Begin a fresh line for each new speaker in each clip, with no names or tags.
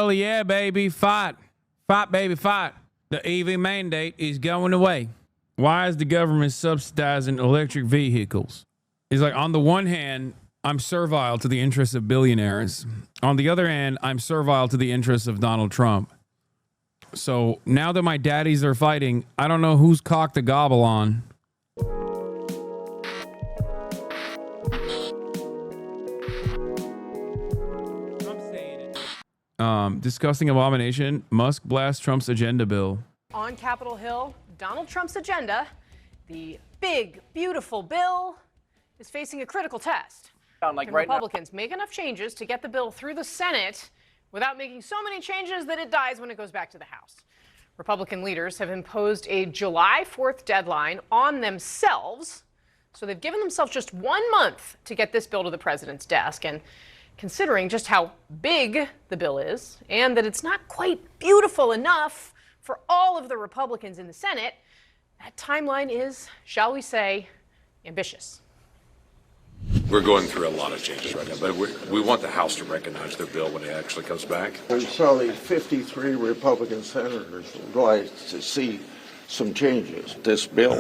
Hell yeah, baby. Fight. Fight, baby, fight. The EV mandate is going away. Why is the government subsidizing electric vehicles? It's like, on the one hand, I'm servile to the interests of billionaires. On the other hand, I'm servile to the interests of Donald Trump. So now that my daddies are fighting, I don't know who's cock to gobble on. Discussing abomination. Musk blasts Trump's agenda bill.
On Capitol Hill, Donald Trump's agenda, the big, beautiful bill, is facing a critical test. Can Republicans make enough changes to get the bill through the Senate without making so many changes that it dies when it goes back to the House? Republican leaders have imposed a July 4th deadline on themselves, so they've given themselves just 1 month to get this bill to the president's desk. And considering just how big the bill is and that it's not quite beautiful enough for all of the Republicans in the Senate, that timeline is, shall we say, ambitious.
We're going through a lot of changes right now, but we want the House to recognize their bill when it actually comes back.
And so the 53 Republican senators would like to see some changes. This bill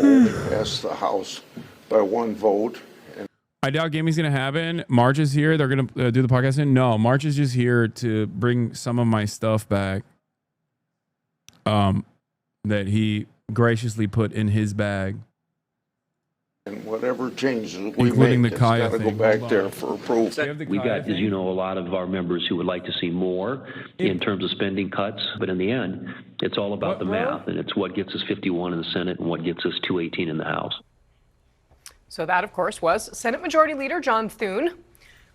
passed the House by one vote.
I doubt gaming's going to happen. March is here. They're going to do the podcast in. No, March is just here to bring some of my stuff back that he graciously put in his bag.
And whatever changes we
including
make,
the
it's
Kaya
got to go back there for approval.
We got, as you know, a lot of our members who would like to see more in terms of spending cuts. But in the end, it's all about the math. And it's what gets us 51 in the Senate and what gets us 218 in the House.
So that, of course, was Senate Majority Leader John Thune.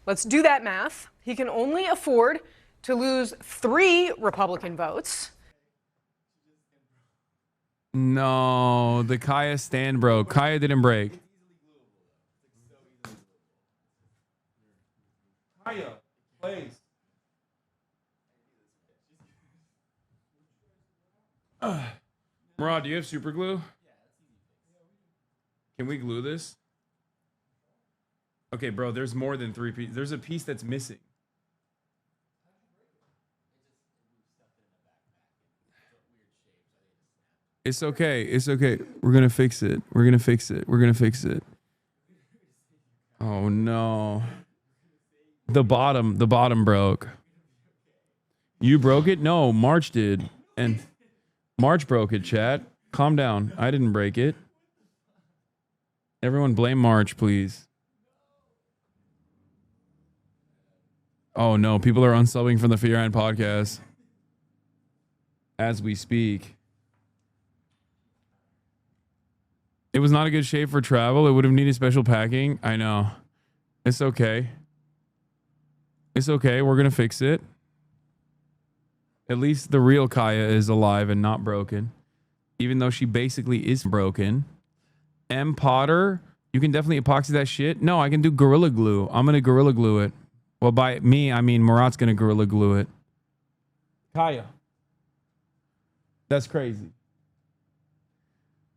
Let's do that math. He can only afford to lose 3 Republican votes.
No, the Kaya stand broke. Kaya didn't break. Kaya, please. Murad, do you have super glue? Can we glue this? Okay, bro, there's more than 3 pieces. There's a piece that's missing. It's okay. It's okay. We're going to fix it. We're going to fix it. We're going to fix it. Oh, no. The bottom broke. You broke it? No, March did. And March broke it, chat. Calm down. I didn't break it. Everyone blame March, please. Oh, no. People are unsubbing from the Fear and podcast as we speak. It was not a good shape for travel. It would have needed special packing. I know. It's okay. It's okay. We're going to fix it. At least the real Kaya is alive and not broken. Even though she basically is broken. M. Potter, you can definitely epoxy that shit. No, I can do Gorilla Glue. I'm going to Gorilla Glue it. Well, by me, I mean Murat's going to Gorilla Glue it. Kaya. That's crazy.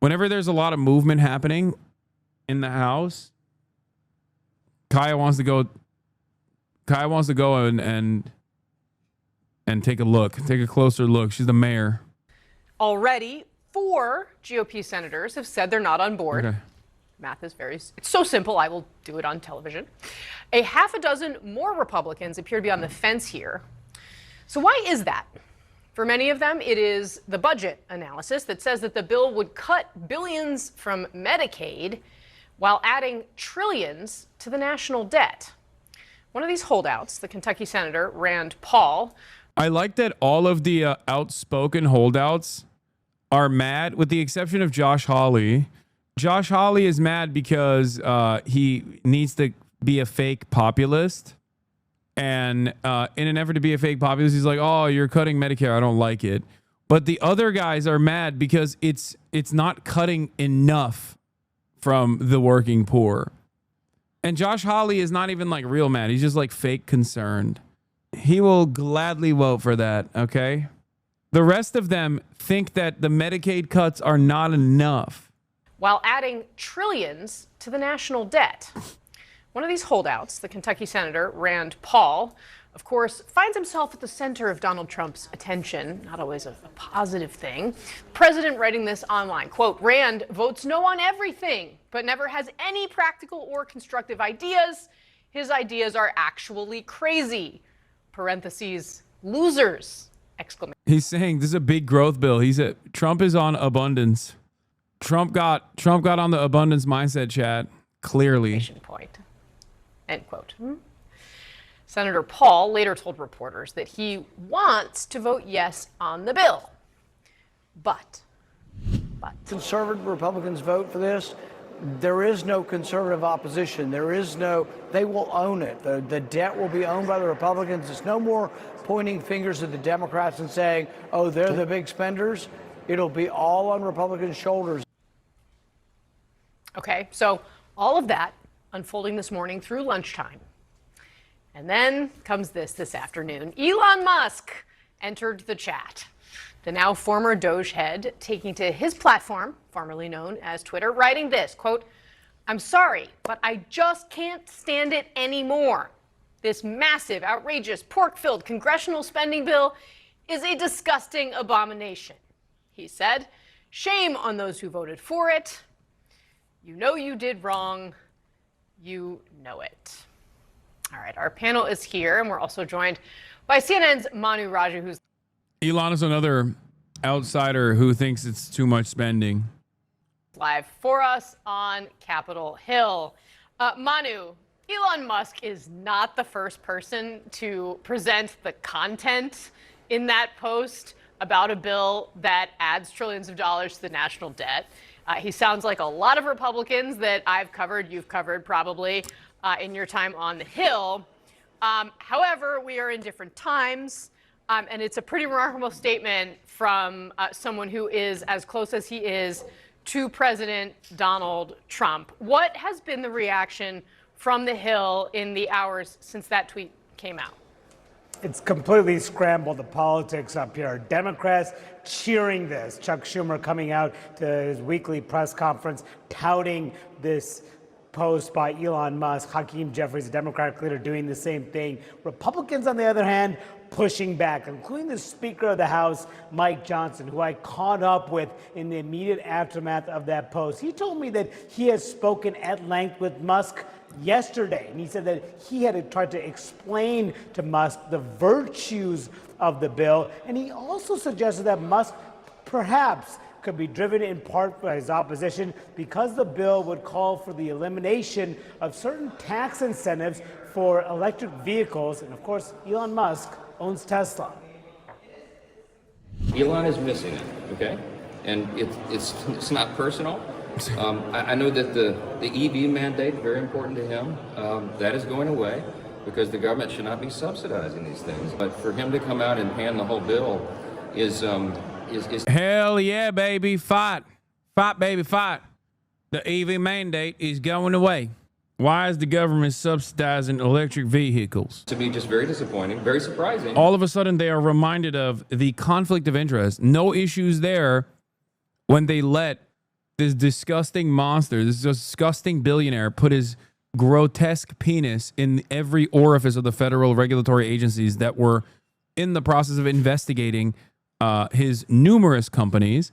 Whenever there's a lot of movement happening in the house, Kaya wants to go and take a look, take a closer look. She's the mayor.
Already, 4 GOP senators have said they're not on board.
Okay.
Math is it's so simple, I will do it on television. A half a dozen more Republicans appear to be on the fence here. So why is that? For many of them, it is the budget analysis that says that the bill would cut billions from Medicaid while adding trillions to the national debt. One of these holdouts, the Kentucky Senator Rand Paul.
I like that all of the outspoken holdouts are mad, with the exception of Josh Hawley. Josh Hawley is mad because he needs to be a fake populist. And in an effort to be a fake populist, he's like, oh, you're cutting Medicare. I don't like it. But the other guys are mad because it's not cutting enough from the working poor. And Josh Hawley is not even like real mad. He's just like fake concerned. He will gladly vote for that, okay? The rest of them think that the Medicaid cuts are not enough.
While adding trillions to the national debt. One of these holdouts, the Kentucky Senator Rand Paul, of course, finds himself at the center of Donald Trump's attention, not always a positive thing. The president writing this online, quote, Rand votes no on everything, but never has any practical or constructive ideas. His ideas are actually crazy. Parentheses, losers, exclamation.
He's saying this is a big growth bill. Trump is on abundance. Trump got on the abundance mindset, chat, clearly.
Point. End quote. Senator Paul later told reporters that he wants to vote yes on the bill. But.
Conservative Republicans vote for this. There is no conservative opposition. They will own it. The debt will be owned by the Republicans. It's no more pointing fingers at the Democrats and saying, oh, they're the big spenders. It'll be all on Republicans' shoulders.
Okay, so all of that unfolding this morning through lunchtime. And then comes this afternoon. Elon Musk entered the chat. The now former Doge head taking to his platform, formerly known as Twitter, writing this, quote, I'm sorry, but I just can't stand it anymore. This massive, outrageous, pork-filled congressional spending bill is a disgusting abomination. He said, shame on those who voted for it. You know you did wrong. You know it. All right, our panel is here, and we're also joined by CNN's Manu Raju, who's
Elon is another outsider who thinks it's too much spending.
Live for us on Capitol Hill. Manu, Elon Musk is not the first person to present the content in that post about a bill that adds trillions of dollars to the national debt. He sounds like a lot of Republicans that I've covered, you've covered probably in your time on the Hill. However, we are in different times, and it's a pretty remarkable statement from someone who is as close as he is to President Donald Trump. What has been the reaction from the Hill in the hours since that tweet came out?
It's completely scrambled the politics up here. Democrats cheering this. Chuck Schumer coming out to his weekly press conference touting this post by Elon Musk. Hakeem Jeffries, the Democratic leader, doing the same thing. Republicans, on the other hand, pushing back, including the Speaker of the House, Mike Johnson, who I caught up with in the immediate aftermath of that post. He told me that he has spoken at length with Musk yesterday, and he said that he had tried to explain to Musk the virtues of the bill, and he also suggested that Musk perhaps could be driven in part by his opposition because the bill would call for the elimination of certain tax incentives for electric vehicles, and of course Elon Musk owns Tesla.
Elon is missing it, okay? And it's not personal. I know that the EV mandate, very important to him, that is going away because the government should not be subsidizing these things. But for him to come out and hand the whole bill is
Hell yeah, baby, fight. Fight, baby, fight. The EV mandate is going away. Why is the government subsidizing electric vehicles?
to me just very disappointing, very surprising.
All of a sudden, they are reminded of the conflict of interest. No issues there when they let this disgusting monster, this disgusting billionaire, put his grotesque penis in every orifice of the federal regulatory agencies that were in the process of investigating his numerous companies.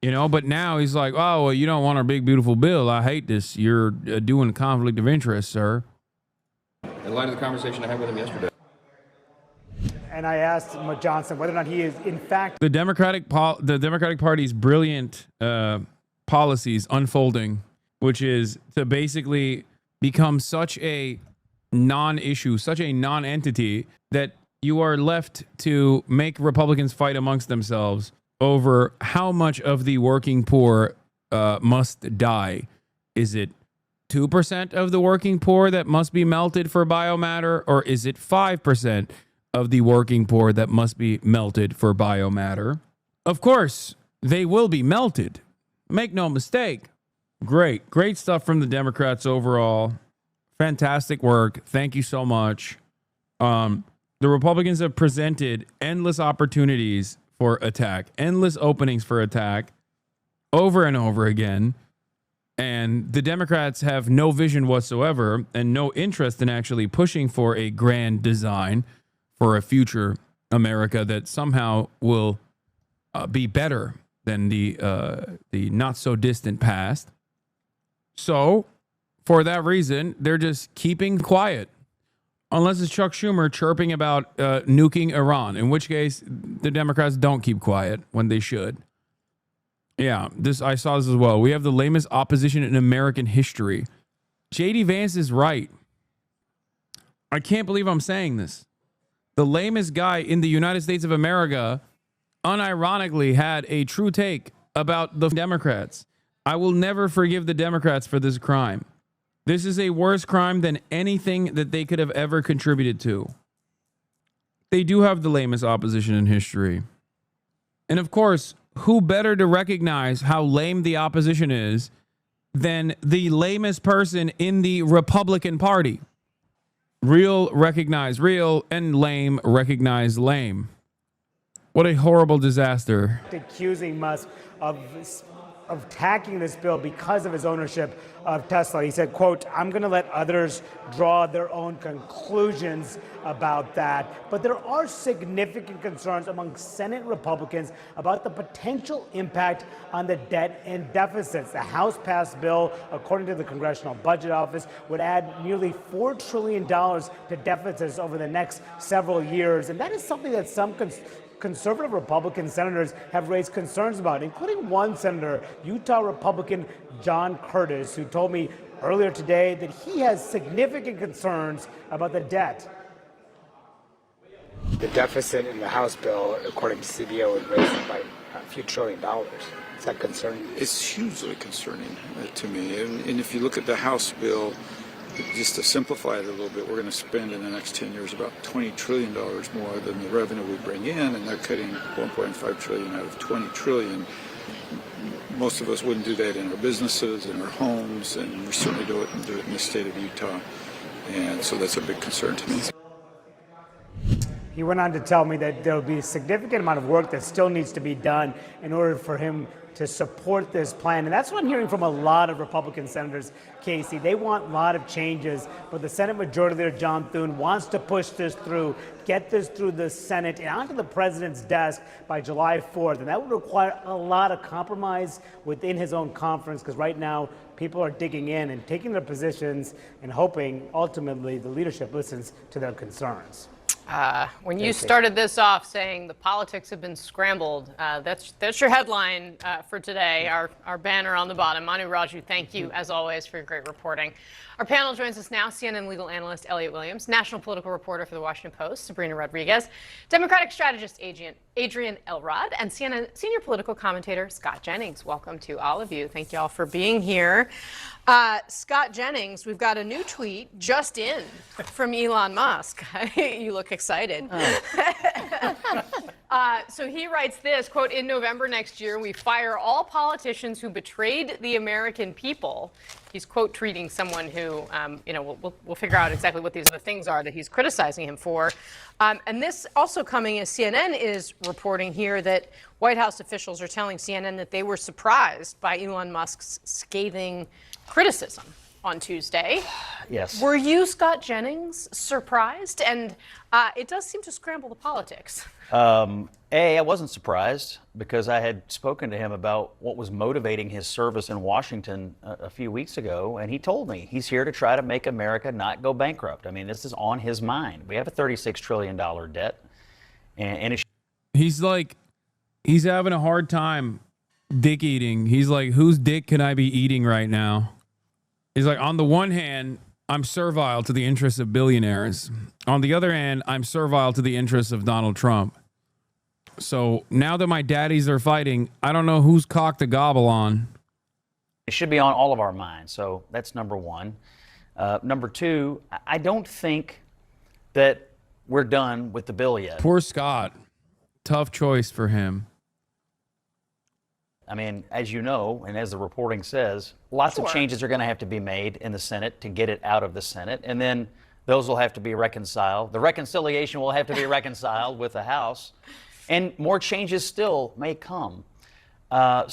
You know, but now he's like, oh, well, you don't want our big, beautiful bill. I hate this. You're doing a conflict of interest, sir.
In light of the conversation I had with him yesterday.
And I asked Johnson whether or not he is, in fact,
The Democratic Party's brilliant policies unfolding, which is to basically become such a non-issue, such a non-entity that you are left to make Republicans fight amongst themselves over how much of the working poor must die. Is it 2% of the working poor that must be melted for biomatter, or is it 5% of the working poor that must be melted for biomatter? Of course, they will be melted. Make no mistake. Great stuff from the Democrats overall. Fantastic work. Thank you so much. The Republicans have presented endless opportunities for attack, endless openings for attack over and over again. And the Democrats have no vision whatsoever and no interest in actually pushing for a grand design. for a future America that somehow will be better than the not so distant past. So for that reason, they're just keeping quiet. Unless it's Chuck Schumer chirping about nuking Iran, in which case the Democrats don't keep quiet when they should. Yeah, I saw this as well. We have the lamest opposition in American history. J.D. Vance is right. I can't believe I'm saying this. The lamest guy in the United States of America unironically had a true take about the Democrats. I will never forgive the Democrats for this crime. This is a worse crime than anything that they could have ever contributed to. They do have the lamest opposition in history. And of course, who better to recognize how lame the opposition is than the lamest person in the Republican Party? Real recognize real, and lame recognize lame. What a horrible disaster.
Accusing Musk of attacking this bill because of his ownership of Tesla. He said, quote, "I'm going to let others draw their own conclusions about that." But there are significant concerns among Senate Republicans about the potential impact on the debt and deficits. The House passed bill, according to the Congressional Budget Office, would add nearly $4 trillion to deficits over the next several years. And that is something that some conservative Republican senators have raised concerns about, including one senator, Utah Republican John Curtis, who told me earlier today that he has significant concerns about the debt.
The deficit in the House bill, according to CBO, would raise it by a few $1 trillion. Is that concerning?
It's hugely concerning to me. And if you look at the House bill, just to simplify it a little bit, we're going to spend in the next 10 years about $20 trillion more than the revenue we bring in, and they're cutting $1.5 trillion out of $20 trillion. Most of us wouldn't do that in our businesses, in our homes, and we certainly do it in the state of Utah. And so that's a big concern to me.
He went on to tell me that there will be a significant amount of work that still needs to be done in order for him to support this plan. And that's what I'm hearing from a lot of Republican senators, Casey. They want a lot of changes, but the Senate Majority Leader John Thune wants to push this through, get this through the Senate and onto the president's desk by July 4th. And that would require a lot of compromise within his own conference, because right now people are digging in and taking their positions and hoping ultimately the leadership listens to their concerns.
When you started this off saying the politics have been scrambled, that's your headline for today, our banner on the bottom. Manu Raju, thank you, as always, for your great reporting. Our panel joins us now, CNN legal analyst Elliot Williams, national political reporter for The Washington Post, Sabrina Rodriguez, Democratic strategist Adrian Elrod, and CNN senior political commentator Scott Jennings. Welcome to all of you. Thank you all for being here. Scott Jennings, we've got a new tweet just in from Elon Musk. You look excited. So he writes this, quote, "In November next year, we fire all politicians who betrayed the American people." He's quote tweeting someone who, we'll figure out exactly what these other things are that he's criticizing him for. And this also coming as CNN is reporting here that White House officials are telling CNN that they were surprised by Elon Musk's scathing criticism on Tuesday.
Yes.
Were you, Scott Jennings, surprised? And it does seem to scramble the politics.
I wasn't surprised because I had spoken to him about what was motivating his service in Washington a few weeks ago, and he told me he's here to try to make America not go bankrupt. I mean, this is on his mind. We have a $36 trillion debt, and it's...
He's having a hard time dick eating. He's like, whose dick can I be eating right now? He's like, on the one hand, I'm servile to the interests of billionaires. On the other hand, I'm servile to the interests of Donald Trump. So now that my daddies are fighting, I don't know whose cock to gobble on.
It should be on all of our minds. So that's number one. Number two, I don't think that we're done with the bill yet.
Poor Scott. Tough choice for him.
I mean, as you know, and as the reporting says, lots of changes are going to have to be made in the Senate to get it out of the Senate. And then those will have to be reconciled. The reconciliation will have to be reconciled with the House. And more changes still may come. I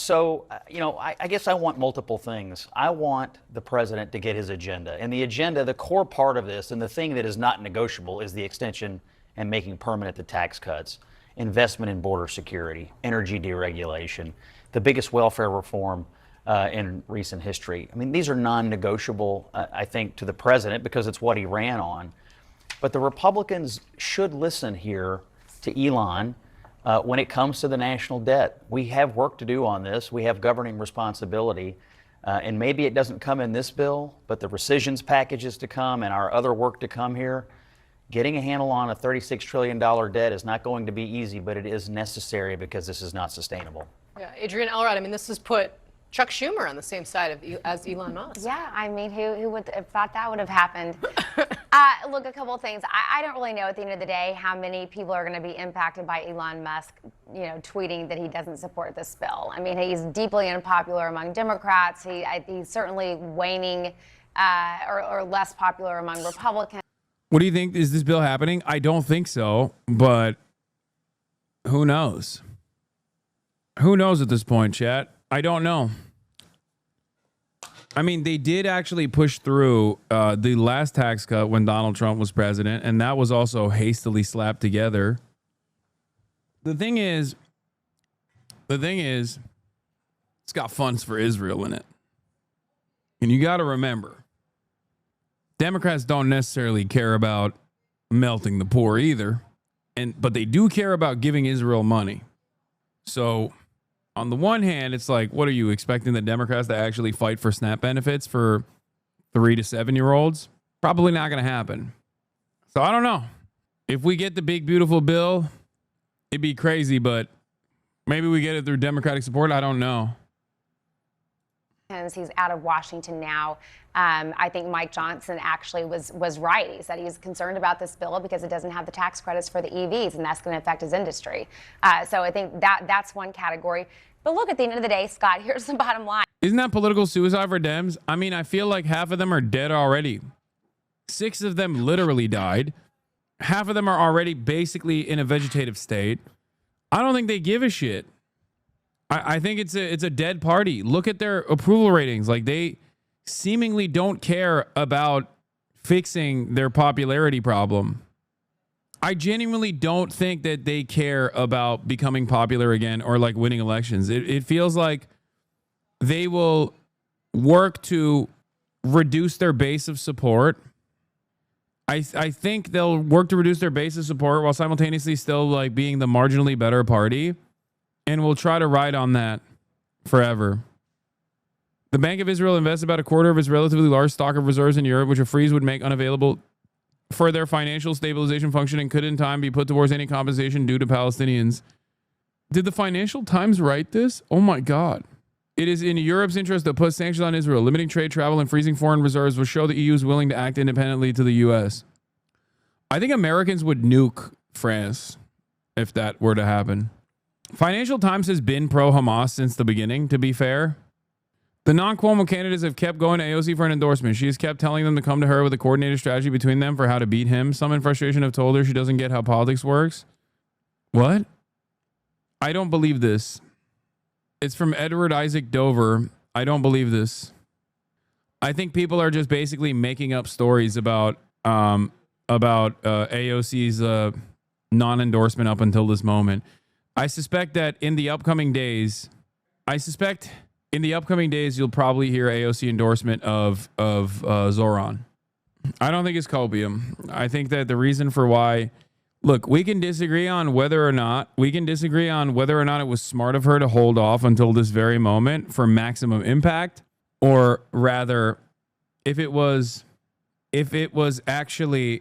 guess I want multiple things. I want the president to get his agenda. And the agenda, the core part of this, and the thing that is not negotiable is the extension and making permanent the tax cuts, investment in border security, energy deregulation, the biggest welfare reform in recent history. I mean, these are non-negotiable, I think, to the president because it's what he ran on. But the Republicans should listen here to Elon when it comes to the national debt. We have work to do on this. We have governing responsibility. And maybe it doesn't come in this bill, but the rescissions packages to come and our other work to come here, getting a handle on a $36 trillion debt is not going to be easy, but it is necessary because this is not sustainable.
Yeah, Adrienne Elrod, I mean, this has put Chuck Schumer on the same side of as Elon Musk.
Yeah, I mean, who would have thought that would have happened? Look, a couple of things. I don't really know at the end of the day how many people are going to be impacted by Elon Musk, tweeting that he doesn't support this bill. I mean, he's deeply unpopular among Democrats. He's certainly waning or less popular among Republicans.
What do you think? Is this bill happening? I don't think so, but who knows? Who knows at this point, chat? I don't know. I mean, they did actually push through the last tax cut when Donald Trump was president, and that was also hastily slapped together. The thing is, it's got funds for Israel in it. And you got to remember, Democrats don't necessarily care about melting the poor either, but they do care about giving Israel money. So on the one hand, it's like, what are you expecting the Democrats to actually fight for SNAP benefits for 3 to 7-year-olds? Probably not going to happen. So I don't know. If we get the big, beautiful bill, it'd be crazy, but maybe we get it through Democratic support. I don't know.
He's out of Washington now. I think Mike Johnson actually was right. He said he's concerned about this bill because it doesn't have the tax credits for the EVs, and that's going to affect his industry. So I think that's one category. But look, at the end of the day, Scott, here's the bottom line.
Isn't that political suicide for Dems? I mean, I feel like half of them are dead already. 6 of them literally died. Half of them are already basically in a vegetative state. I don't think they give a shit. I think it's a dead party. Look at their approval ratings. Like, they seemingly don't care about fixing their popularity problem. I genuinely don't think that they care about becoming popular again or like winning elections. It feels like they will work to reduce their base of support. I think they'll work to reduce their base of support while simultaneously still like being the marginally better party. And we'll try to ride on that forever. The Bank of Israel invests about a quarter of its relatively large stock of reserves in Europe, which a freeze would make unavailable for their financial stabilization function and could in time be put towards any compensation due to Palestinians. Did the Financial Times write this? Oh my God. It is in Europe's interest to put sanctions on Israel. Limiting trade, travel, and freezing foreign reserves will show the EU is willing to act independently to the U.S. I think Americans would nuke France if that were to happen. Financial Times has been pro-Hamas since the beginning, to be fair. The non-Cuomo candidates have kept going to AOC for an endorsement. She has kept telling them to come to her with a coordinated strategy between them for how to beat him. Some in frustration have told her she doesn't get how politics works. What? I don't believe this. It's from Edward Isaac Dover. I don't believe this. I think people are just basically making up stories about AOC's non-endorsement up until this moment. I suspect that in the upcoming days, you'll probably hear AOC endorsement of Zoran. I don't think it's copium. I think that the reason for why, look, we can disagree on whether or not it was smart of her to hold off until this very moment for maximum impact, or rather, if it was actually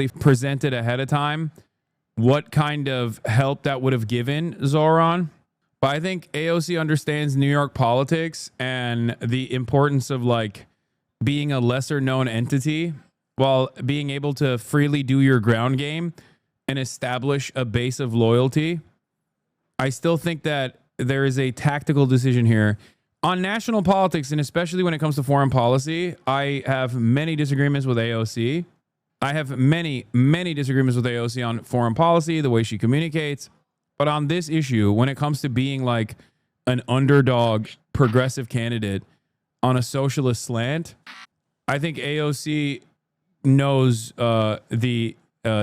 presented ahead of time, what kind of help that would have given Zoran. But I think AOC understands New York politics and the importance of like being a lesser known entity while being able to freely do your ground game and establish a base of loyalty. I still think that there is a tactical decision here on national politics, and especially when it comes to foreign policy. I have many disagreements with AOC. I have many disagreements with AOC on foreign policy, the way she communicates. But on this issue, when it comes to being like an underdog progressive candidate on a socialist slant, I think AOC knows the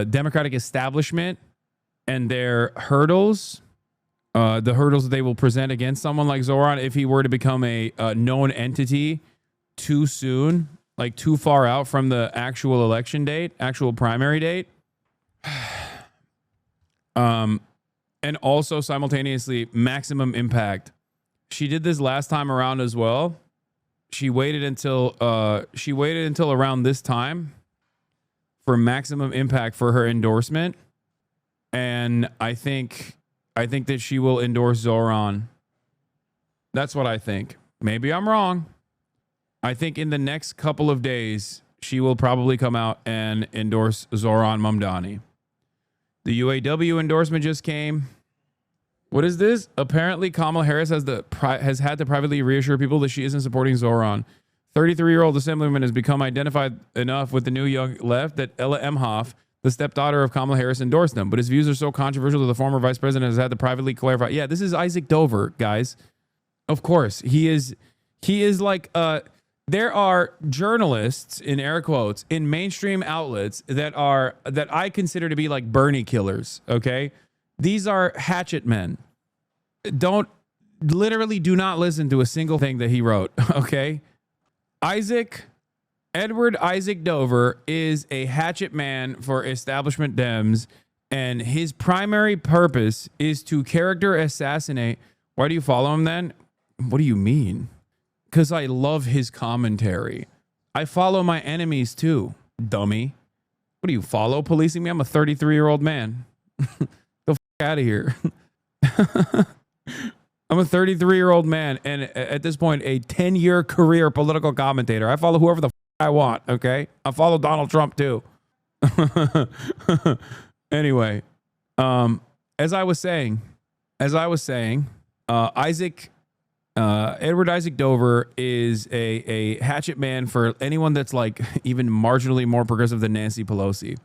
Democratic establishment and their hurdles, the hurdles that they will present against someone like Zoran if he were to become a known entity too soon, like too far out from the actual election date, actual primary date. And also simultaneously maximum impact. She did this last time around as well. She waited until around this time for maximum impact for her endorsement. And I think that she will endorse Zoran. That's what I think. Maybe I'm wrong. I think in the next couple of days, she will probably come out and endorse Zoran Mamdani. The UAW endorsement just came. What is this? Apparently, Kamala Harris has had to privately reassure people that she isn't supporting Zoran. 33-year-old assemblywoman has become identified enough with the new young left that Ella Emhoff, the stepdaughter of Kamala Harris, endorsed them. But his views are so controversial that the former vice president has had to privately clarify. Yeah, this is Isaac Dover, guys. Of course, he is like there are journalists, in air quotes, in mainstream outlets that I consider to be like Bernie killers. Okay, these are hatchet men. Literally do not listen to a single thing that he wrote. Okay, Edward Isaac Dover is a hatchet man for establishment Dems, and his primary purpose is to character assassinate. Why do you follow him then? What do you mean? Because I love his commentary. I follow my enemies too, dummy. What do you follow? Policing me? I'm a 33-year-old man. The f out of here. I'm a 33-year-old man, and at this point, a 10-year career political commentator. I follow whoever the f I want, okay? I follow Donald Trump too. Anyway, as I was saying, Edward Isaac Dover is a hatchet man for anyone that's like even marginally more progressive than Nancy Pelosi.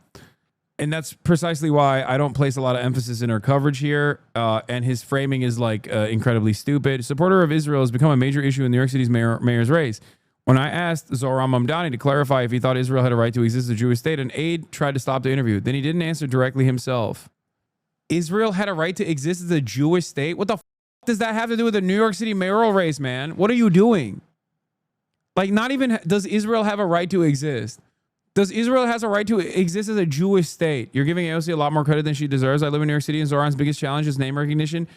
And that's precisely why I don't place a lot of emphasis in her coverage here. And his framing is like incredibly stupid. Supporter of Israel has become a major issue in New York City's mayor's race. When I asked Zohran Mamdani to clarify if he thought Israel had a right to exist as a Jewish state, an aide tried to stop the interview. Then he didn't answer directly himself. Israel had a right to exist as a Jewish state? What the f does that have to do with the New York City mayoral race, man? What are you doing? Like, not even does Israel have a right to exist? Does Israel has a right to exist as a Jewish state? You're giving AOC a lot more credit than she deserves. I live in New York City, and Zoran's biggest challenge is name recognition.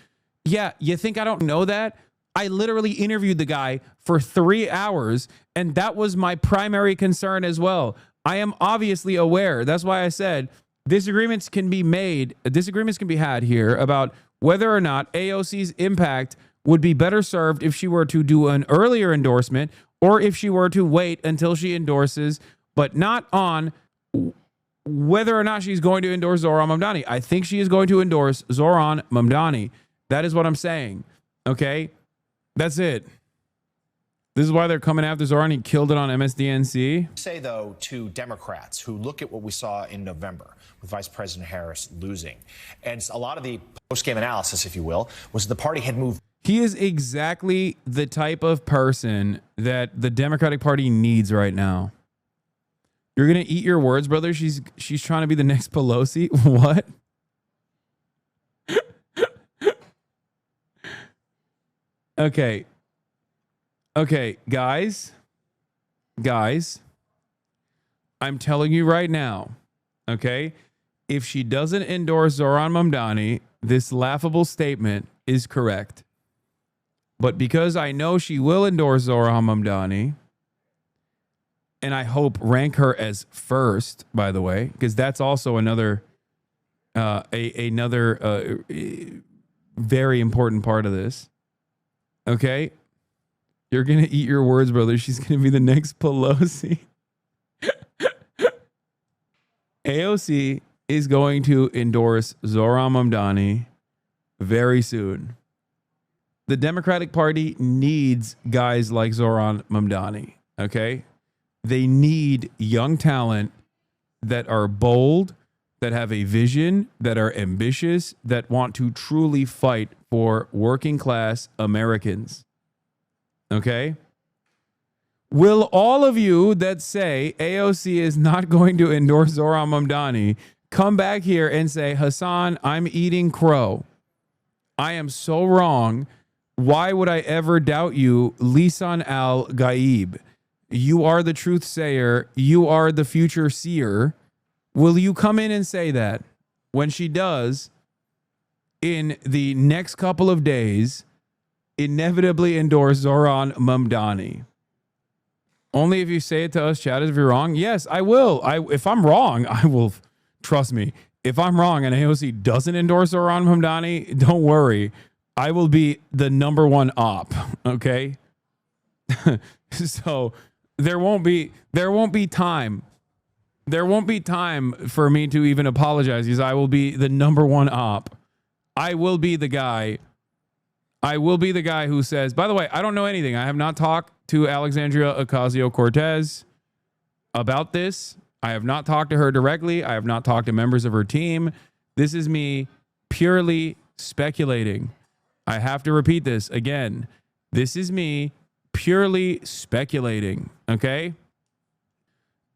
Yeah, you think I don't know that? I literally interviewed the guy for 3 hours, and that was my primary concern as well. I am obviously aware. That's why I said disagreements can be had here about whether or not AOC's impact would be better served if she were to do an earlier endorsement or if she were to wait until she endorses, but not on whether or not she's going to endorse Zohran Mamdani. I think she is going to endorse Zohran Mamdani. That is what I'm saying. Okay? That's it. This is why they're coming after Zohran. He killed it on MSDNC.
Say, though, to Democrats who look at what we saw in November with Vice President Harris losing, and a lot of the post-game analysis, if you will, was the party had moved.
He is exactly the type of person that the Democratic Party needs right now. You're going to eat your words, brother. She's trying to be the next Pelosi. What? Okay. Okay, guys, I'm telling you right now, okay, if she doesn't endorse Zohran Mamdani, this laughable statement is correct. But because I know she will endorse Zohran Mamdani, and I hope rank her as first, by the way, because that's also another very important part of this. Okay. You're going to eat your words, brother. She's going to be the next Pelosi. AOC is going to endorse Zohran Mamdani very soon. The Democratic Party needs guys like Zohran Mamdani. Okay. They need young talent that are bold, that have a vision, that are ambitious, that want to truly fight for working class Americans. Okay? Will all of you that say AOC is not going to endorse Zohran Mamdani come back here and say, Hasan, I'm eating crow. I am so wrong. Why would I ever doubt you, Lisan al-Gaib? You are the truth sayer. You are the future seer. Will you come in and say that? When she does, in the next couple of days, inevitably endorse Zoran Mamdani. Only if you say it to us, chat, if you're wrong. Yes, I will. If I'm wrong, I will. Trust me. If I'm wrong and AOC doesn't endorse Zoran Mamdani, don't worry. I will be the #1 op. Okay. So there won't be time. There won't be time for me to even apologize because I will be the #1 op. I will be the guy. I will be the guy who says, by the way, I don't know anything. I have not talked to Alexandria Ocasio-Cortez about this. I have not talked to her directly. I have not talked to members of her team. This is me purely speculating. I have to repeat this again. This is me purely speculating. Okay.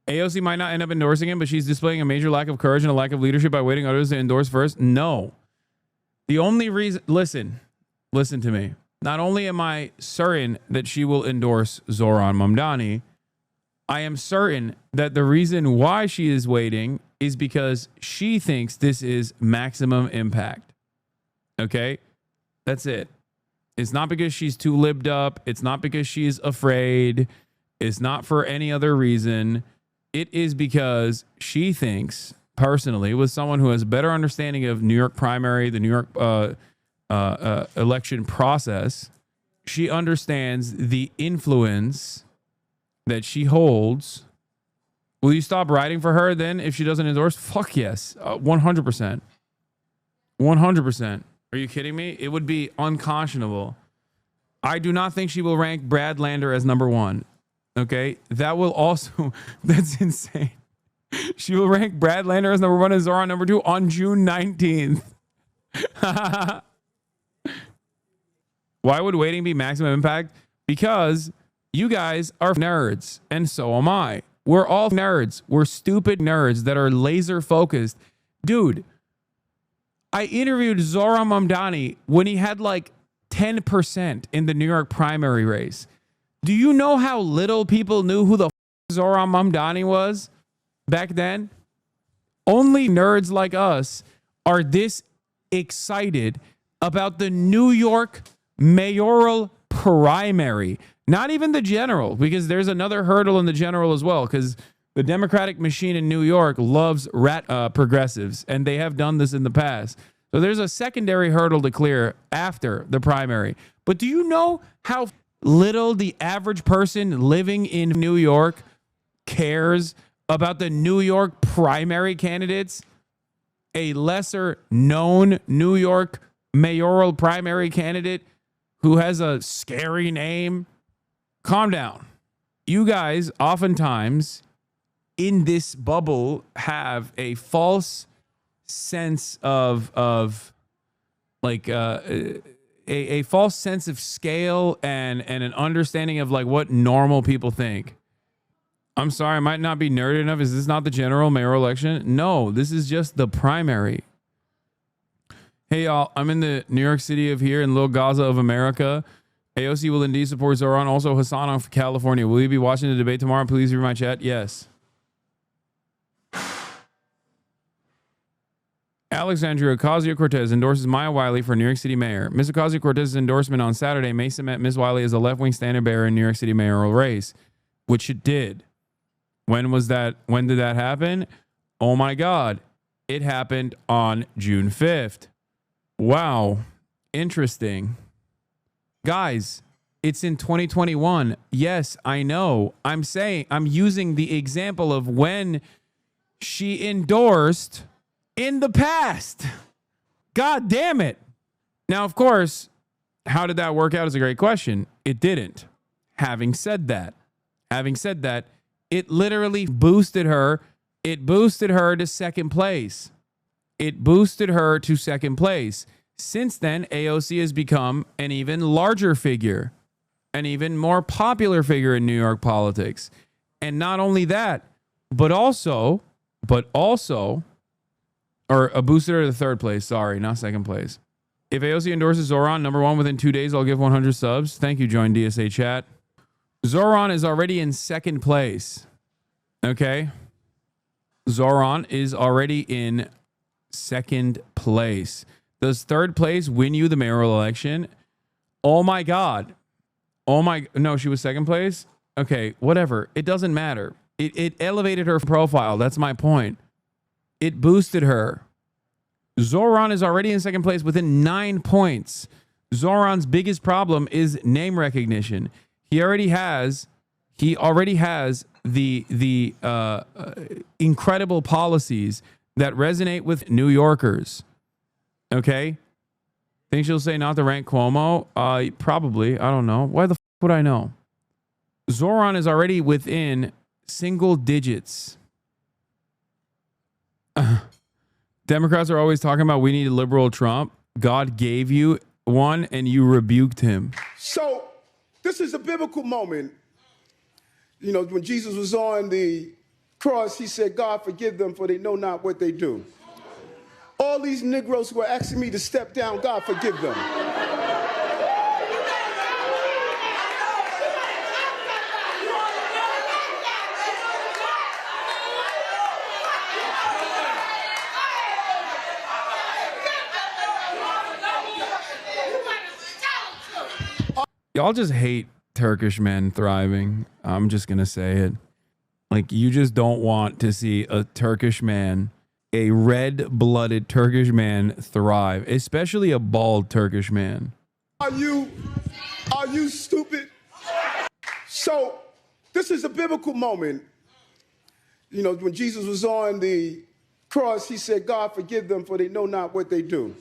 AOC might not end up endorsing him, but she's displaying a major lack of courage and a lack of leadership by waiting others to endorse first. No. The only reason, listen to me. Not only am I certain that she will endorse Zoran Mamdani, I am certain that the reason why she is waiting is because she thinks this is maximum impact. Okay? That's it. It's not because she's too libbed up. It's not because she's afraid. It's not for any other reason. It is because she thinks, personally, with someone who has a better understanding of New York primary, the New York election process, she understands the influence that she holds. Will you stop writing for her then if she doesn't endorse? Fuck yes. 100%. 100%. Are you kidding me? It would be unconscionable. I do not think she will rank Brad Lander as #1. Okay? That will also... That's insane. She will rank Brad Lander as #1 and Zoran #2 on June 19th. Why would waiting be maximum impact? Because you guys are nerds, and so am I. We're all nerds. We're stupid nerds that are laser focused. Dude, I interviewed Zoran Mamdani when he had like 10% in the New York primary race. Do you know how little people knew who the Zoran Mamdani was back then? Only nerds like us are this excited about the New York mayoral primary. Not even the general, because there's another hurdle in the general as well, because the Democratic machine in New York loves progressives, and they have done this in the past. So there's a secondary hurdle to clear after the primary. But do you know how little the average person living in New York cares about the New York primary candidates? A lesser known New York mayoral primary candidate who has a scary name. Calm down. You guys oftentimes in this bubble have a false sense of like a false sense of scale and an understanding of like what normal people think. I'm sorry, I might not be nerdy enough. Is this not the general mayoral election? No, this is just the primary. Hey, y'all, I'm in the New York City of here in Little Gaza of America. AOC will indeed support Zoran. Also, Hasan of California. Will you be watching the debate tomorrow? Please read my chat. Yes. Alexandria Ocasio-Cortez endorses Maya Wiley for New York City mayor. Ms. Ocasio-Cortez's endorsement on Saturday may cement Ms. Wiley as a left-wing standard-bearer in New York City mayoral race, which it did. When was that? When did that happen? Oh my God. It happened on June 5th. Wow. Interesting. Guys, it's in 2021. Yes, I know. I'm using the example of when she endorsed in the past. God damn it. Now, of course, how did that work out is a great question. It didn't. Having said that, it literally boosted her. It boosted her to second place. Since then, AOC has become an even larger figure, an even more popular figure in New York politics. And not only that, but also Or boosted her to third place. Sorry, not second place. If AOC endorses Zoran #1 within 2 days, I'll give 100 subs. Thank you, join DSA chat. Zoran is already in second place. Okay. Zoran is already in second place. Does third place win you the mayoral election? Oh my God. No, she was second place. Okay, whatever. It doesn't matter. It elevated her profile. That's my point. It boosted her. Zoran is already in second place within 9 points. Zoran's biggest problem is name recognition. He already has the incredible policies that resonate with New Yorkers. Okay? Think she'll say not to rank Cuomo? Probably. I don't know. Why the f would I know? Zoran is already within single digits. Democrats are always talking about we need a liberal Trump. God gave you one and you rebuked him.
So this is a biblical moment. You know, when Jesus was on the cross, he said, God, forgive them, for they know not what they do. All these Negroes who are asking me to step down, God, forgive them.
Y'all just hate Turkish men thriving. I'm just going to say it. Like, you just don't want to see a Turkish man, a red-blooded Turkish man thrive, especially a bald Turkish man.
Are you stupid? So this is a biblical moment. You know, when Jesus was on the cross, he said, God, forgive them, for they know not what they do.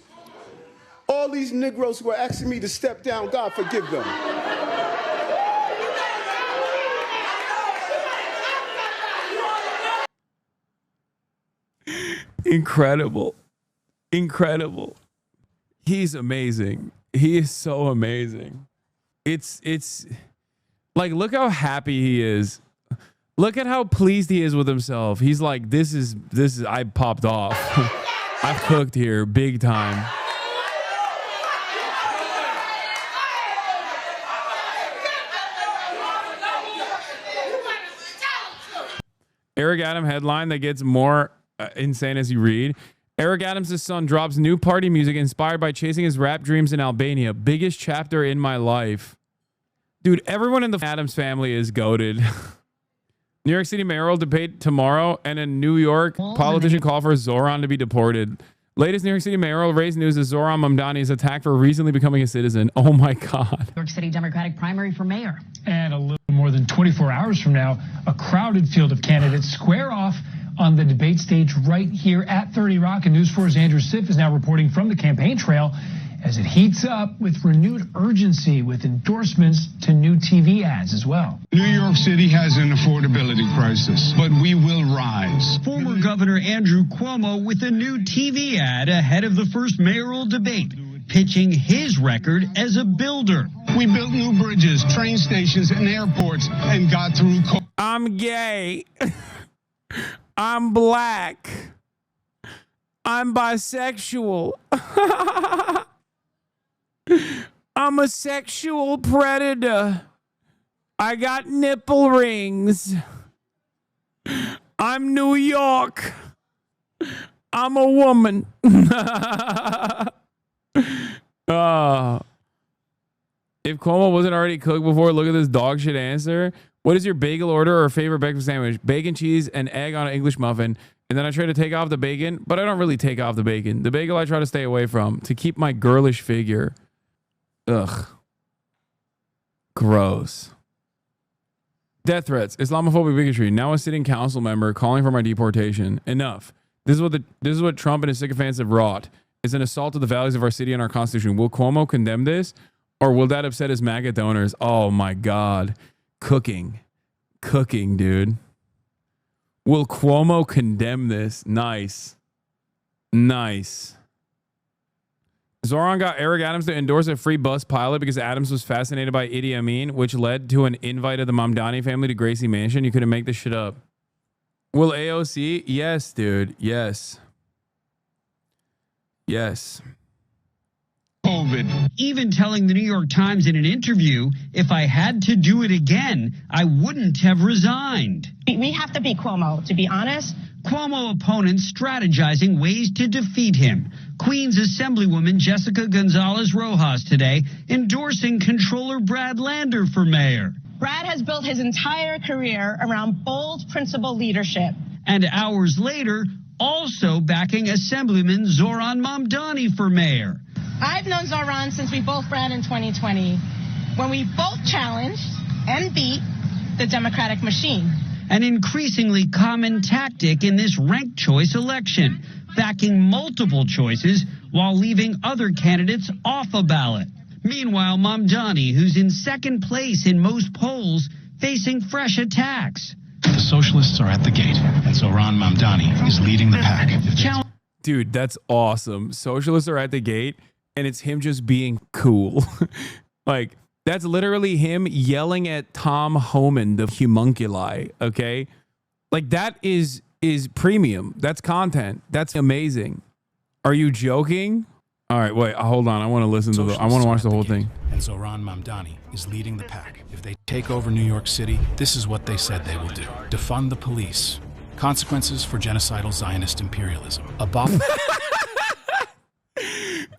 All these Negroes who are asking me to step down, God, forgive them.
Incredible. Incredible. He's amazing. He is so amazing. It's like, look how happy he is. Look at how pleased he is with himself. He's like, this is I popped off. I've cooked here big time. Eric Adams headline that gets more insane as you read. Eric Adams' son drops new party music inspired by chasing his rap dreams in Albania. Biggest chapter in my life. Dude, everyone in the Adams family is goated. New York City mayoral debate tomorrow, and a New York politician call for Zoran to be deported. Latest New York City mayoral race news is Zoran Mamdani is attacked for recently becoming a citizen. Oh my God.
New York City Democratic primary for mayor. And a little more than 24 hours from now, a crowded field of candidates square off on the debate stage right here at 30 Rock. And News 4's Andrew Siff is now reporting from the campaign trail as it heats up with renewed urgency with endorsements to new TV ads as well.
New York City has an affordability crisis, but we will rise.
Former Governor Andrew Cuomo with a new TV ad ahead of the first mayoral debate, pitching his record as a builder.
We built new bridges, train stations, and airports and got through COVID.
I'm gay. I'm black. I'm bisexual. I'm a sexual predator. I got nipple rings. I'm New York. I'm a woman. If Cuomo wasn't already cooked before, look at this dog shit answer. What is your bagel order or favorite breakfast sandwich? Bacon, cheese, and egg on an English muffin. And then I try to take off the bacon, but I don't really take off the bacon. The bagel I try to stay away from to keep my girlish figure. Ugh. Gross. Death threats, Islamophobic bigotry. Now a sitting council member calling for my deportation. Enough. This is what Trump and his sycophants have wrought. It's an assault to the values of our city and our constitution. Will Cuomo condemn this? Or will that upset his MAGA donors? Oh my God. Cooking, dude. Will Cuomo condemn this? Nice. Zoran got Eric Adams to endorse a free bus pilot because Adams was fascinated by Idi Amin, which led to an invite of the Mamdani family to Gracie Mansion. You couldn't make this shit up. Will AOC? Yes, dude. Yes. Yes.
COVID. Even telling the New York Times in an interview, if I had to do it again, I wouldn't have resigned.
We have to beat Cuomo, to be honest.
Cuomo opponents strategizing ways to defeat him. Queens Assemblywoman Jessica Gonzalez Rojas today endorsing Comptroller Brad Lander for mayor.
Brad has built his entire career around bold, principled leadership.
And hours later, also backing Assemblyman Zoran Mamdani for mayor.
I've known Zoran since we both ran in 2020, when we both challenged and beat the Democratic machine.
An increasingly common tactic in this ranked choice election, backing multiple choices while leaving other candidates off a ballot. Meanwhile, Mamdani, who's in second place in most polls, facing fresh attacks.
The socialists are at the gate, and Zoran Mamdani is leading the pack.
Dude, that's awesome. Socialists are at the gate, and it's him just being cool. Like, that's literally him yelling at Tom Homan, the homunculi, okay? Like, that is premium. That's content. That's amazing. Are you joking? All right, wait, hold on. I want to listen to I want to watch the whole thing.
And Zoran Mamdani is leading the pack. If they take over New York City, this is what they said they will do. Defund the police. Consequences for genocidal Zionist imperialism.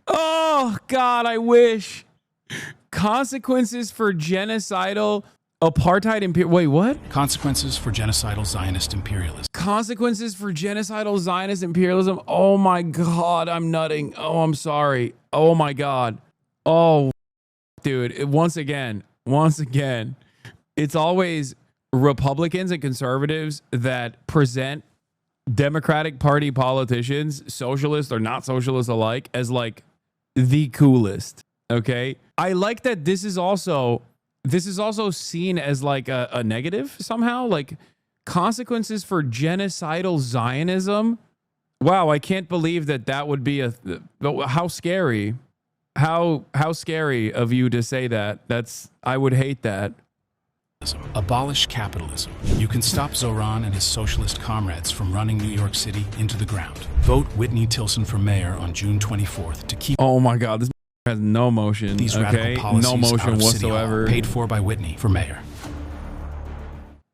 Oh, God, I wish. Consequences for genocidal apartheid Wait, what?
Consequences for genocidal Zionist imperialism.
Consequences for genocidal Zionist imperialism. Oh, my God, I'm nutting. Oh, I'm sorry. Oh, my God. Oh, dude, once again, it's always Republicans and conservatives that present Democratic Party politicians, socialist or not socialist alike, as like the coolest. Okay. I like that this is also seen as like a negative somehow, like consequences for genocidal Zionism. Wow. I can't believe that would be how scary. How scary of you to say that. I would hate that.
Abolish capitalism. You can stop Zoran and his socialist comrades from running New York City into the ground. Vote Whitney Tilson for mayor on June 24th to keep.
Oh my God, this has no motion.
These radical policies no motion whatsoever. Paid for by Whitney for mayor.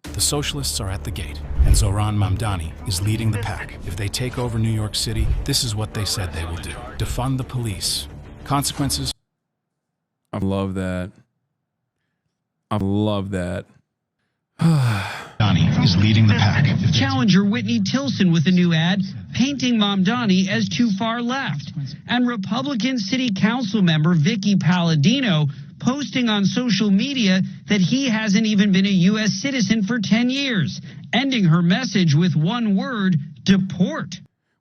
The socialists are at the gate, and Zoran Mamdani is leading the pack. If they take over New York City, this is what they said they will do. Defund the police. Consequences.
I love that. I love that.
Mamdani is leading the pack.
Challenger Whitney Tilson with a new ad painting Mamdani as too far left. And Republican City Council member Vicky Palladino posting on social media that he hasn't even been a U.S. citizen for 10 years, ending her message with one word: deport.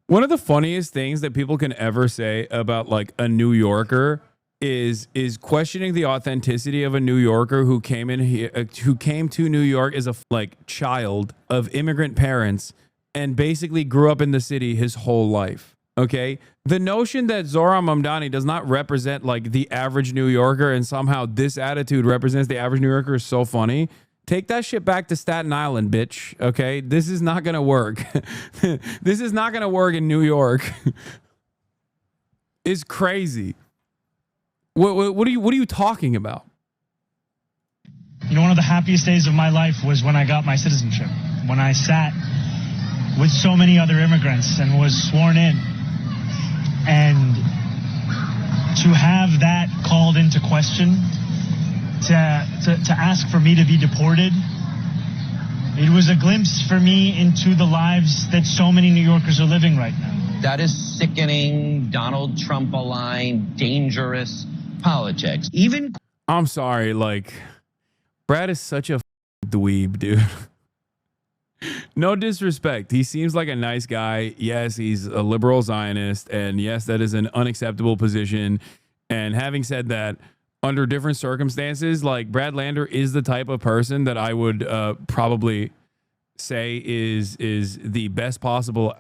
One of the funniest things that people can ever say about like a New Yorker is questioning the authenticity of a New Yorker who came in here, who came to New York as a like child of immigrant parents and basically grew up in the city his whole life. Okay, the notion that Zoran Mamdani does not represent like the average New Yorker and somehow this attitude represents the average New Yorker is so funny. Take that shit back to Staten Island, bitch. Okay, this is not gonna work. This is not gonna work in New York. It's crazy. What are you talking about?
You know, one of the happiest days of my life was when I got my citizenship. When I sat with so many other immigrants and was sworn in. And to have that called into question, to ask for me to be deported, it was a glimpse for me into the lives that so many New Yorkers are living right now.
That is sickening, Donald Trump-aligned, dangerous politics.
Even
I'm sorry, like Brad is such a dweeb, dude. No disrespect. He seems like a nice guy. Yes, he's a liberal Zionist, and yes, that is an unacceptable position. And having said that, under different circumstances, like Brad Lander is the type of person that I would probably say is the best possible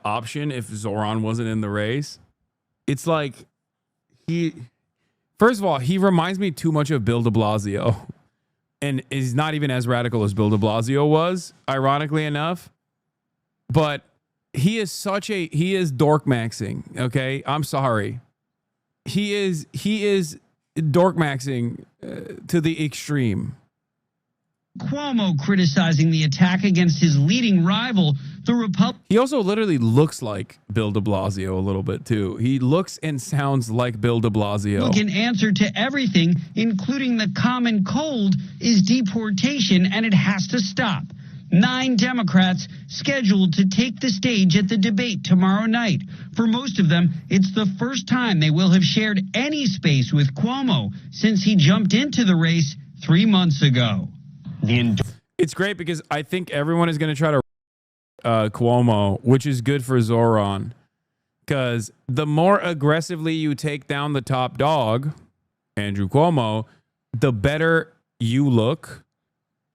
option if Zoran wasn't in the race. It's like first of all, he reminds me too much of Bill de Blasio, and is not even as radical as Bill de Blasio was, ironically enough. but he is dork maxing. Okay, I'm sorry. He is dork maxing to the extreme.
Cuomo criticizing the attack against his leading rival, the Republican.
He also literally looks like Bill de Blasio a little bit too. He looks and sounds like Bill de Blasio.
An answer to everything, including the common cold, is deportation, and it has to stop. 9 Democrats scheduled to take the stage at the debate tomorrow night. For most of them, it's the first time they will have shared any space with Cuomo since he jumped into the race 3 months ago.
It's great because I think everyone is going to try to Cuomo, which is good for Zoran, because the more aggressively you take down the top dog, Andrew Cuomo, the better you look.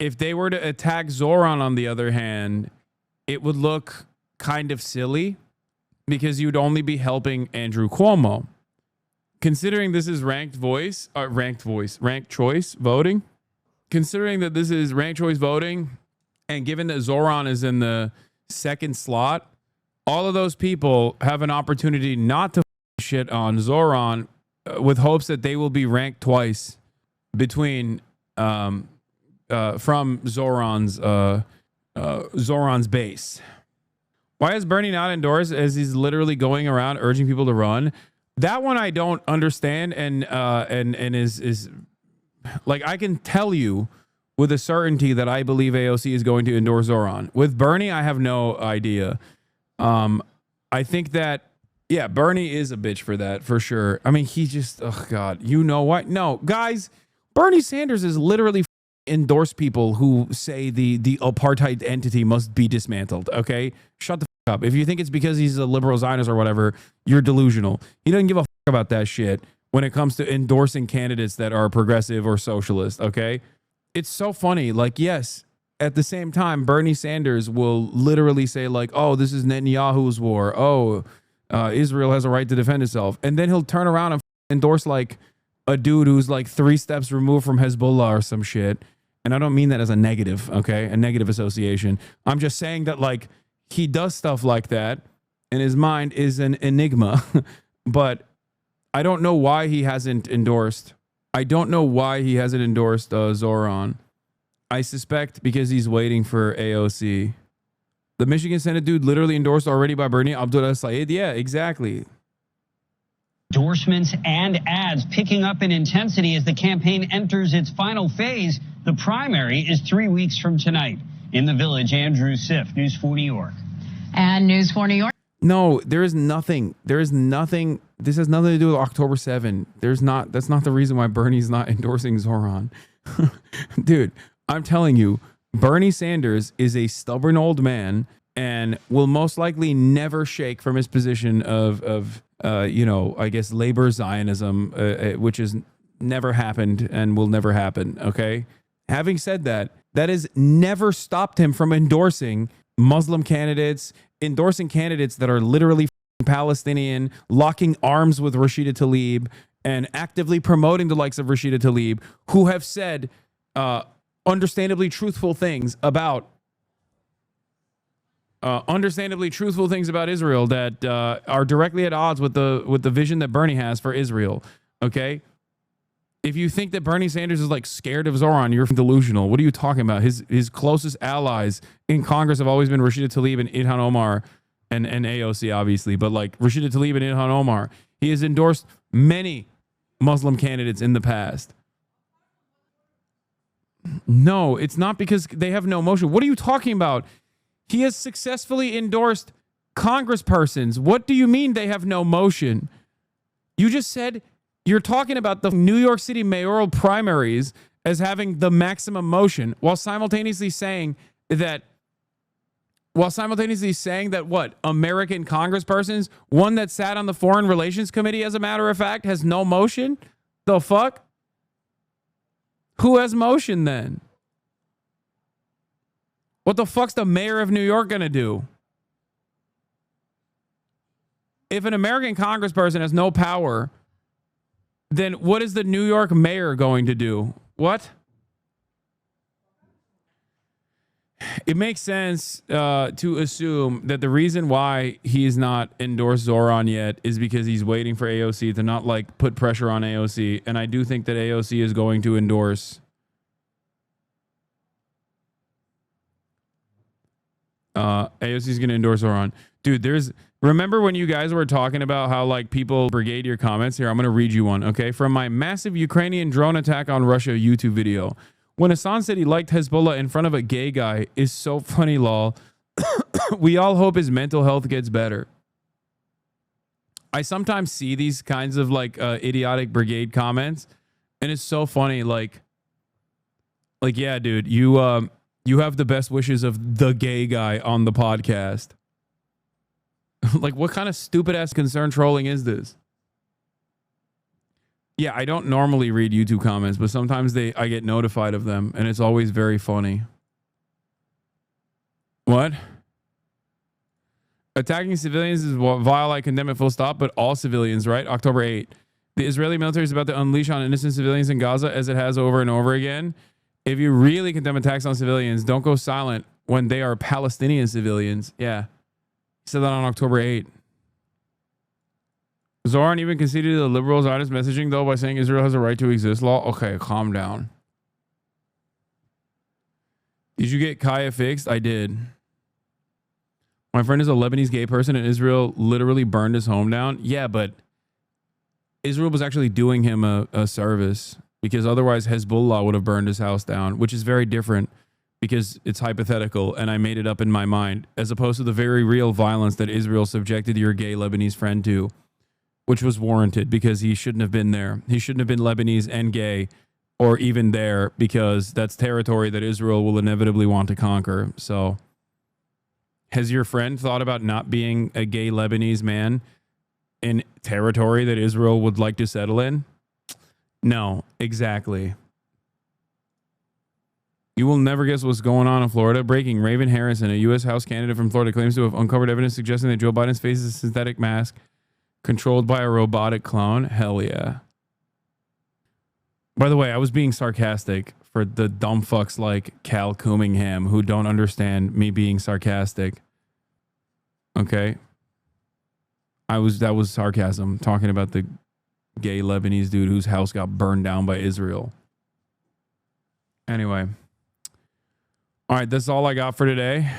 If they were to attack Zoran, on the other hand, it would look kind of silly because you'd only be helping Andrew Cuomo. Considering this is ranked choice voting, considering that this is ranked choice voting, and given that Zoran is in the second slot, all of those people have an opportunity not to shit on Zoran with hopes that they will be ranked twice between from Zoran's base. Why is Bernie not endorsed as he's literally going around urging people to run? That one I don't understand, and is like, I can tell you with a certainty that I believe AOC is going to endorse Zoran. With Bernie, I have no idea. I think that, yeah, Bernie is a bitch for that, for sure. I mean, he just, oh God, you know what? No, guys, Bernie Sanders is literally endorse people who say the apartheid entity must be dismantled. Okay, shut the fuck up. If you think it's because he's a liberal Zionist or whatever, you're delusional. He doesn't give a fuck about that shit when it comes to endorsing candidates that are progressive or socialist. Okay, it's so funny. Like, yes, at the same time, Bernie Sanders will literally say like, oh, this is Netanyahu's war. Oh, Israel has a right to defend itself, and then he'll turn around and endorse like a dude who's like 3 steps removed from Hezbollah or some shit. And I don't mean that as a negative, okay? A negative association. I'm just saying that, like, he does stuff like that, and his mind is an enigma. But I don't know why he hasn't endorsed. Zoran. I suspect because he's waiting for AOC. The Michigan Senate dude literally endorsed already by Bernie Abdullah Saeed. Yeah, exactly.
Endorsements and ads picking up in intensity as the campaign enters its final phase. The primary is 3 weeks from tonight. In the Village, Andrew Siff, News 4 New York.
And News 4 New York.
No, there is nothing. This has nothing to do with October 7. That's not the reason why Bernie's not endorsing Zoran. Dude, I'm telling you, Bernie Sanders is a stubborn old man and will most likely never shake from his position of I guess labor Zionism, which has never happened and will never happen. Okay. Having said that, that has never stopped him from endorsing Muslim candidates, endorsing candidates that are literally Palestinian, locking arms with Rashida Tlaib, and actively promoting the likes of Rashida Tlaib, who have said understandably truthful things about Israel that are directly at odds with the vision that Bernie has for Israel. Okay, if you think that Bernie Sanders is like scared of Zoran, you're delusional. What are you talking about? His closest allies in Congress have always been Rashida Tlaib and Ilhan Omar, and AOC obviously, but like Rashida Tlaib and Ilhan Omar, he has endorsed many Muslim candidates in the past. No, it's not because they have no motion. What are you talking about? He has successfully endorsed congresspersons. What do you mean they have no motion? You just said you're talking about the New York City mayoral primaries as having the maximum motion while simultaneously saying that what? American congresspersons, one that sat on the Foreign Relations Committee, as a matter of fact, has no motion? The fuck? Who has motion then? What the fuck's the mayor of New York gonna do? If an American congressperson has no power, then what is the New York mayor going to do? What? it makes sense to assume that the reason why he's not endorsed Zoran yet is because he's waiting for AOC to not like put pressure on AOC. And I do think that AOC is going to endorse AOC is going to endorse Zoran. Dude, remember when you guys were talking about how like people brigade your comments? Here, I'm going to read you one, okay? From my massive Ukrainian drone attack on Russia YouTube video. When Hasan said he liked Hezbollah in front of a gay guy is so funny, lol. We all hope his mental health gets better. I sometimes see these kinds of like idiotic brigade comments, and it's so funny. Like yeah, dude, you have the best wishes of the gay guy on the podcast. Like, what kind of stupid ass concern trolling is this? Yeah, I don't normally read YouTube comments, but sometimes I get notified of them, and it's always very funny. What? Attacking civilians is vile. I condemn it full stop, but all civilians, right? October 8th. The Israeli military is about to unleash on innocent civilians in Gaza as it has over and over again. If you really condemn attacks on civilians, don't go silent when they are Palestinian civilians. Yeah. He said that on October 8th. Zoran even conceded the liberals' honest messaging, though, by saying Israel has a right to exist law. Okay, calm down. Did you get Kaya fixed? I did. My friend is a Lebanese gay person, and Israel literally burned his home down. Yeah, but Israel was actually doing him a service, because otherwise Hezbollah would have burned his house down, which is very different because it's hypothetical and I made it up in my mind, as opposed to the very real violence that Israel subjected your gay Lebanese friend to, which was warranted because he shouldn't have been there. He shouldn't have been Lebanese and gay or even there, because that's territory that Israel will inevitably want to conquer. So has your friend thought about not being a gay Lebanese man in territory that Israel would like to settle in? No, exactly. You will never guess what's going on in Florida. Breaking: Raven Harrison, a U.S. House candidate from Florida, claims to have uncovered evidence suggesting that Joe Biden's face is a synthetic mask controlled by a robotic clone. Hell yeah. By the way, I was being sarcastic for the dumb fucks like Cal Coomingham who don't understand me being sarcastic. Okay? That was sarcasm, talking about the gay Lebanese dude whose house got burned down by Israel. Anyway. All right, that's all I got for today.